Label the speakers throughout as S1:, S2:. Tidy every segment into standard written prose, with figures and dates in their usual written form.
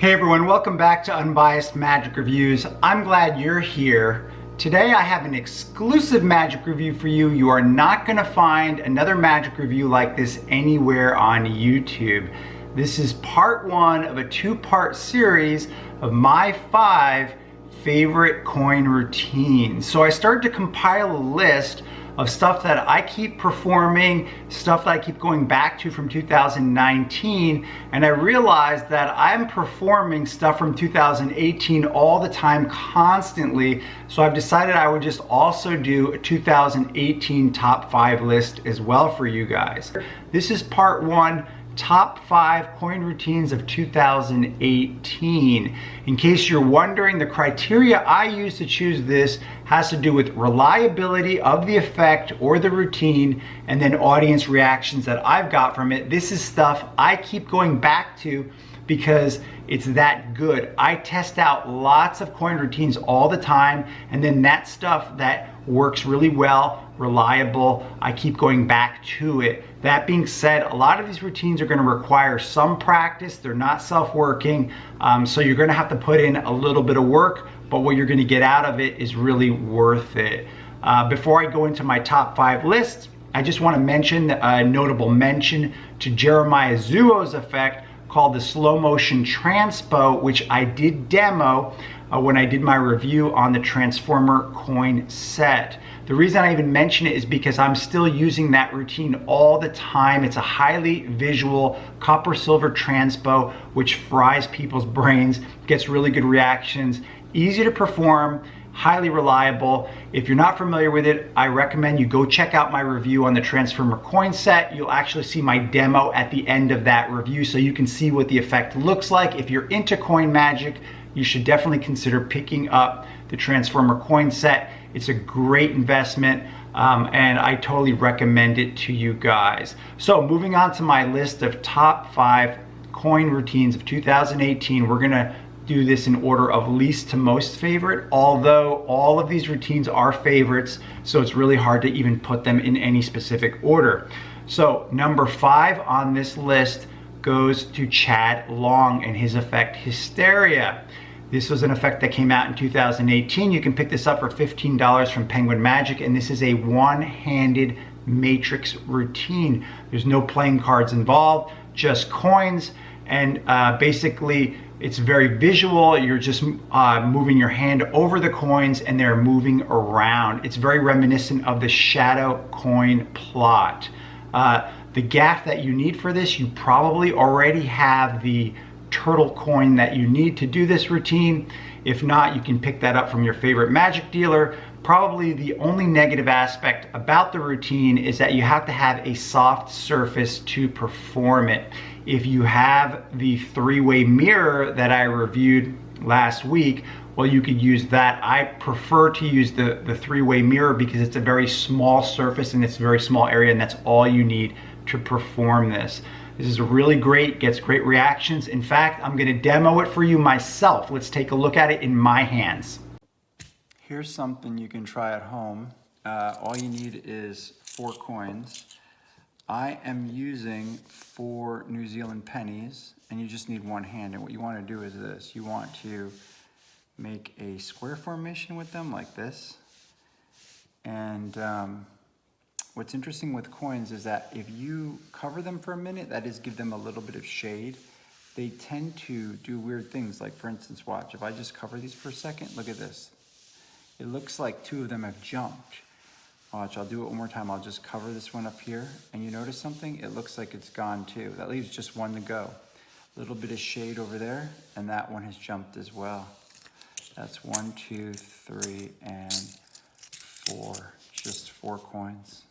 S1: Hey everyone, welcome back to Unbiased Magic Reviews. I'm glad you're here. Today I have an exclusive magic review for you. You are not going to find another magic review like this anywhere on YouTube. This is part one of a two-part series of my 5 favorite coin routines. So I started to compile a list of stuff that I keep performing, stuff that I keep going back to from 2019, and I realized that I'm performing stuff from 2018 all the time, constantly. So I've decided I would just also do a 2018 top 5 list as well for you guys. This is part one, top 5 coin routines of 2018. In case you're wondering, the criteria I use to choose this has to do with reliability of the effect or the routine, and then audience reactions that I've got from it. This is stuff I keep going back to because it's that good. I test out lots of coin routines all the time, and then that stuff that works really well, reliable, I keep going back to it. That being said, a lot of these routines are going to require some practice. They're not self-working, so you're going to have to put in a little bit of work, but what you're going to get out of it is really worth it. Before I go into my top 5 lists, I just want to mention a notable mention to Jeremiah Zuo's effect called the Slowmotion Transpo, which I did demo when I did my review on the Transformer coin set. The reason I even mention it is because I'm still using that routine all the time. It's a highly visual copper-silver transpo, which fries people's brains, gets really good reactions, easy to perform, highly reliable. If you're not familiar with it, I recommend you go check out my review on the Transformer coin set. You'll actually see my demo at the end of that review, so you can see what the effect looks like. If you're into coin magic, you should definitely consider picking up the Transformer coin set. It's a great investment, and I totally recommend it to you guys. So moving on to my list of top 5 coin routines of 2018, we're gonna do this in order of least to most favorite, although all of these routines are favorites, so it's really hard to even put them in any specific order. So number 5 on this list goes to Chad Long and his effect Hysteria. This was an effect that came out in 2018. You can pick this up for $15 from Penguin Magic, and this is a one-handed matrix routine. There's no playing cards involved, just coins, and basically it's very visual. You're just moving your hand over the coins and they're moving around. It's very reminiscent of the shadow coin plot. The gaff that you need for this, you probably already have the turtle coin that you need to do this routine. If not, you can pick that up from your favorite magic dealer. Probably the only negative aspect about the routine is that you have to have a soft surface to perform it. If you have the 3-way mirror that I reviewed last week, well, you could use that. I prefer to use the 3-way mirror because it's a very small surface and it's a very small area, and that's all you need to perform this. This is really great, gets great reactions. In fact, I'm gonna demo it for you myself. Let's take a look at it in my hands. Here's something you can try at home. All you need is 4 coins. I am using 4 New Zealand pennies, and you just need one hand. And what you wanna do is this. You want to make a square formation with them like this. And what's interesting with coins is that if you cover them for a minute, that is, give them a little bit of shade, they tend to do weird things. Like, for instance, watch, if I just cover these for a second, look at this. It looks like 2 of them have jumped. Watch, I'll do it one more time. I'll just cover this one up here, and you notice something? It looks like it's gone too. That leaves just 1 to go. A little bit of shade over there, and that one has jumped as well. That's 1, 2, 3, and 4. Just 4 coins.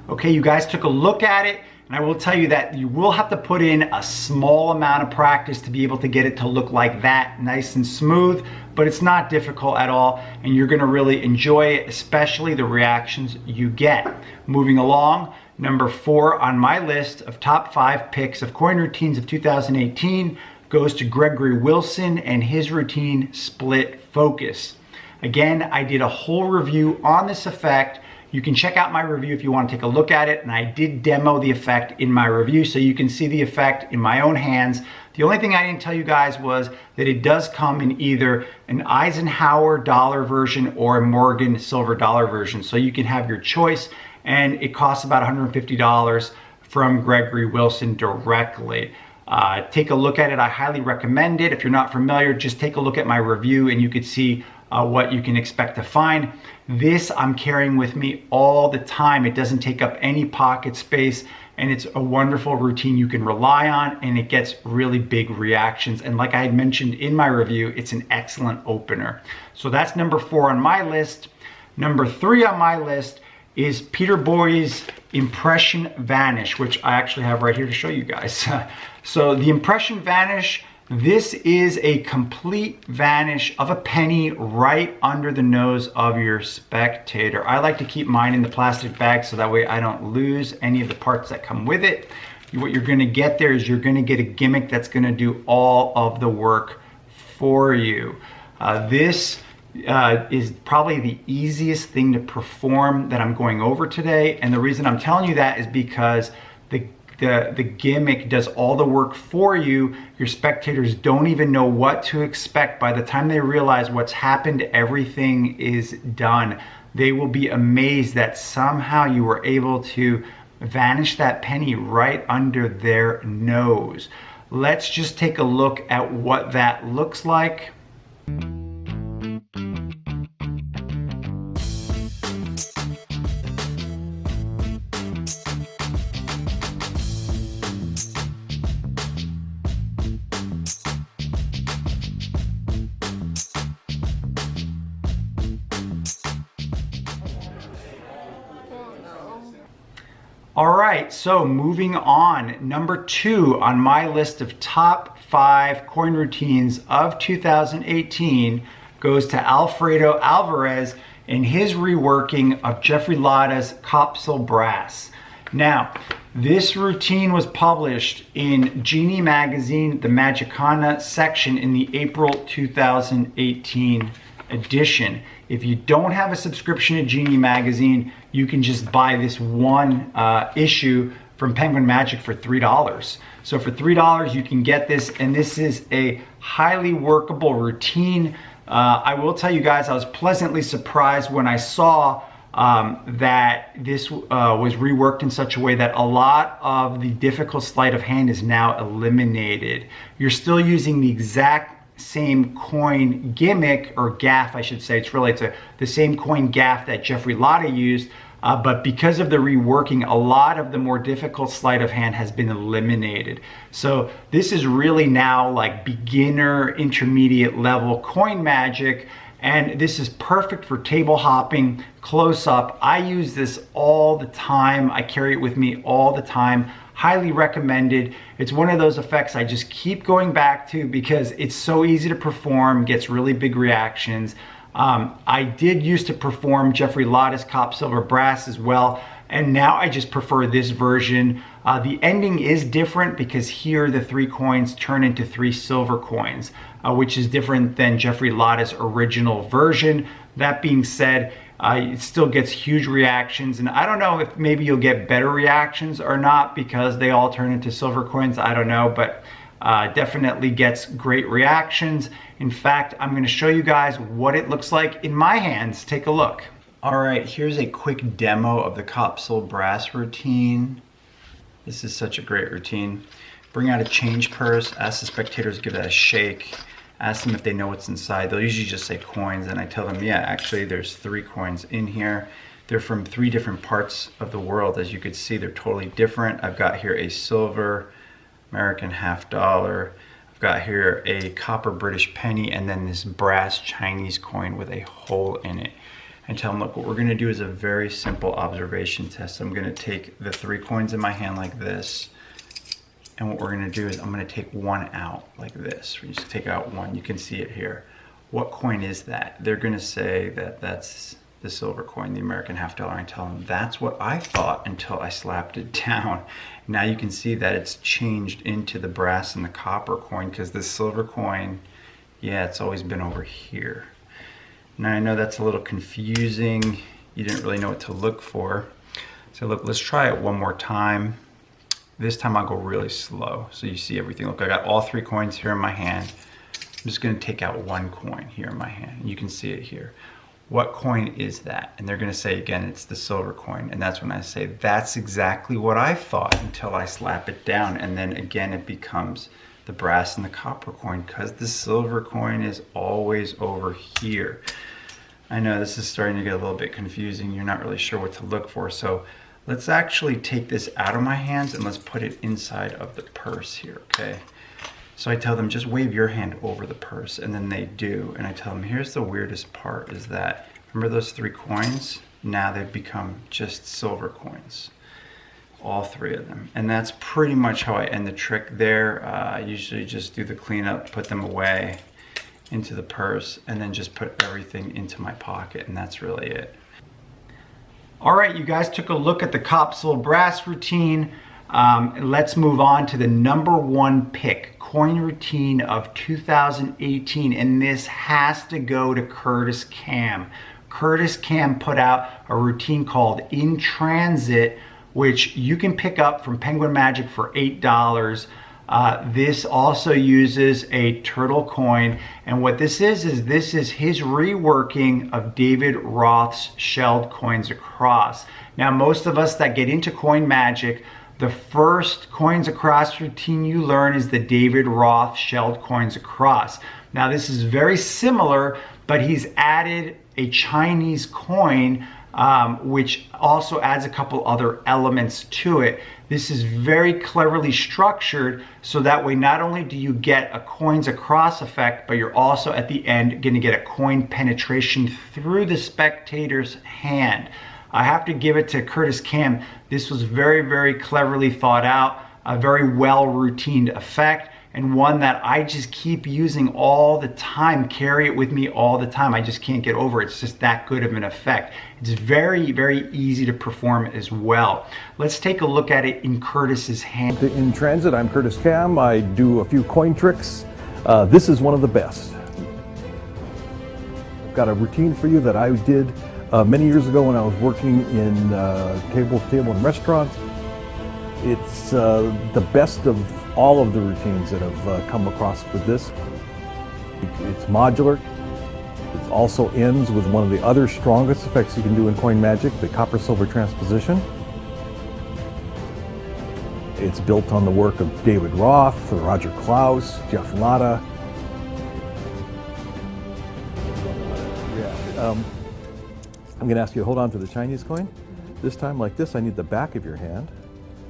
S1: Okay, you guys took a look at it, and I will tell you that you will have to put in a small amount of practice to be able to get it to look like that, nice and smooth, but it's not difficult at all, and you're gonna really enjoy it, especially the reactions you get. Moving along, number 4 on my list of top 5 picks of coin routines of 2018 goes to Gregory Wilson and his routine Split Focus. Again, I did a whole review on this effect. You can check out my review if you want to take a look at it, and I did demo the effect in my review so you can see the effect in my own hands. The only thing I didn't tell you guys was that it does come in either an Eisenhower dollar version or a Morgan silver dollar version, so you can have your choice, and it costs about $150 from Gregory Wilson directly. Take a look at it. I highly recommend it. If you're not familiar, just take a look at my review and you could see what you can expect to find. This I'm carrying with me all the time. It doesn't take up any pocket space, and it's a wonderful routine you can rely on, and it gets really big reactions. And like I had mentioned in my review, it's an excellent opener. So that's number 4 on my list. Number 3 on my list is Peter Boie's Impression Vanish, which I actually have right here to show you guys. So the Impression Vanish, this is a complete vanish of a penny right under the nose of your spectator. I like to keep mine in the plastic bag so that way I don't lose any of the parts that come with it. What you're gonna get there is you're gonna get a gimmick that's gonna do all of the work for you. This is probably the easiest thing to perform that I'm going over today. And the reason I'm telling you that is because the gimmick does all the work for you. Your spectators don't even know what to expect. By the time they realize what's happened, everything is done. They will be amazed that somehow you were able to vanish that penny right under their nose. Let's just take a look at what that looks like. All right, so moving on, number 2 on my list of top 5 coin routines of 2018 goes to Alfredo Alvarez and his reworking of Jeffrey Lotta's Copsll Brass. Now, this routine was published in Genie Magazine, the Magicana section in the April 2018 edition. If you don't have a subscription to Genie Magazine, you can just buy this one issue from Penguin Magic for $3. So for $3, you can get this, and this is a highly workable routine. I will tell you guys, I was pleasantly surprised when I saw that this was reworked in such a way that a lot of the difficult sleight of hand is now eliminated. You're still using the exact same coin gimmick, or gaff I should say. It's really the same coin gaff that Jeffrey Lotta used, but because of the reworking, a lot of the more difficult sleight of hand has been eliminated. So this is really now like beginner, intermediate level coin magic, and this is perfect for table hopping, close up. I use this all the time. I carry it with me all the time. Highly recommended. It's one of those effects I just keep going back to because it's so easy to perform, gets really big reactions. I did used to perform Jeffrey Lotta's Copsll Brass as well, and now I just prefer this version. The ending is different because here the 3 coins turn into 3 silver coins, which is different than Jeffrey Lotta's original version. That being said, it still gets huge reactions, and I don't know if maybe you'll get better reactions or not because they all turn into silver coins. I don't know, but definitely gets great reactions. In fact, I'm going to show you guys what it looks like in my hands. Take a look. All right, here's a quick demo of the Copsll Brass routine. This is such a great routine. Bring out a change purse, ask the spectators to give that a shake. Ask them if they know what's inside. They'll usually just say coins, and I tell them, yeah, actually there's 3 coins in here. They're from 3 different parts of the world. As you can see, they're totally different. I've got here a silver American $50. I've got here a copper British penny, and then this brass Chinese coin with a hole in it. And tell them, look, what we're gonna do is a very simple observation test. I'm gonna take the 3 coins in my hand like this, and what we're gonna do is I'm gonna take one out like this. We just take out one, you can see it here. What coin is that? They're gonna say that that's the silver coin, the American $50. I tell them, that's what I thought until I slapped it down. Now you can see that it's changed into the brass and the copper coin because the silver coin, yeah, it's always been over here. Now I know that's a little confusing. you didn't really know what to look for. So look, let's try it one more time. This time I'll go really slow so you see everything. Look, I got all 3 coins here in my hand. I'm just gonna take out 1 coin here in my hand. You can see it here. What coin is that? And they're gonna say again, it's the silver coin. And that's when I say, that's exactly what I thought until I slap it down. And then again, it becomes the brass and the copper coin because the silver coin is always over here. I know this is starting to get a little bit confusing. You're not really sure what to look for. So let's actually take this out of my hands and let's put it inside of the purse here, okay? So I tell them, just wave your hand over the purse, and then they do. And I tell them, here's the weirdest part is that, remember those 3 coins? Now they've become just silver coins. All 3 of them. And that's pretty much how I end the trick there. I usually just do the cleanup, put them away into the purse, and then just put everything into my pocket, and that's really it. All right, you guys took a look at the Copsll Brass routine. Let's move on to the #1 pick, coin routine of 2018, and this has to go to Curtis Kam. Curtis Kam put out a routine called InTransit, which you can pick up from Penguin Magic for $8. This also uses a turtle coin, and what this is his reworking of David Roth's shelled coins across. Now, most of us that get into coin magic, the first coins across routine you learn is the David Roth shelled coins across. Now, this is very similar, but he's added a Chinese coin, which also adds a couple other elements to it. This is very cleverly structured, so that way not only do you get a coins across effect, but you're also at the end going to get a coin penetration through the spectator's hand. I have to give it to Curtis Kam. This was very, very cleverly thought out, a very well routined effect, and one that I just keep using all the time, carry it with me all the time. I just can't get over it. It's just that good of an effect. It's very, very easy to perform as well. Let's take a look at it in Curtis's hand.
S2: In transit, I'm Curtis Kam. I do a few coin tricks. This is one of the best. I've got a routine for you that I did many years ago when I was working in table and restaurants. It's the best of all of the routines that have come across with this. It's modular. It also ends with one of the other strongest effects you can do in coin magic, the copper-silver transposition. It's built on the work of David Roth, Roger Klaus, Jeff Latta. I'm going to ask you to hold on to the Chinese coin. This time, like this, I need the back of your hand,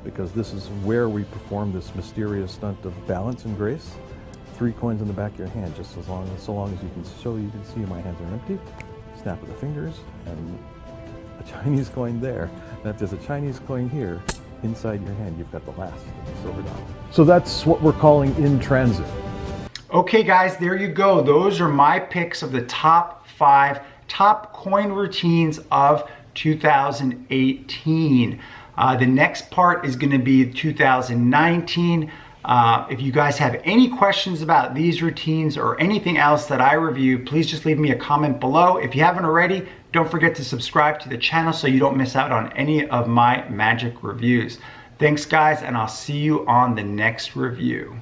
S2: because this is where we perform this mysterious stunt of balance and grace. 3 coins in the back of your hand, just so long as you can see my hands are empty. Snap of the fingers, and a Chinese coin there. And if there's a Chinese coin here, inside your hand, you've got the last silver dollar. So that's what we're calling InTransit.
S1: Okay guys, there you go. Those are my picks of the top 5 top coin routines of 2018. The next part is going to be 2019. If you guys have any questions about these routines or anything else that I review, please just leave me a comment below. If you haven't already, don't forget to subscribe to the channel so you don't miss out on any of my magic reviews. Thanks guys, and I'll see you on the next review.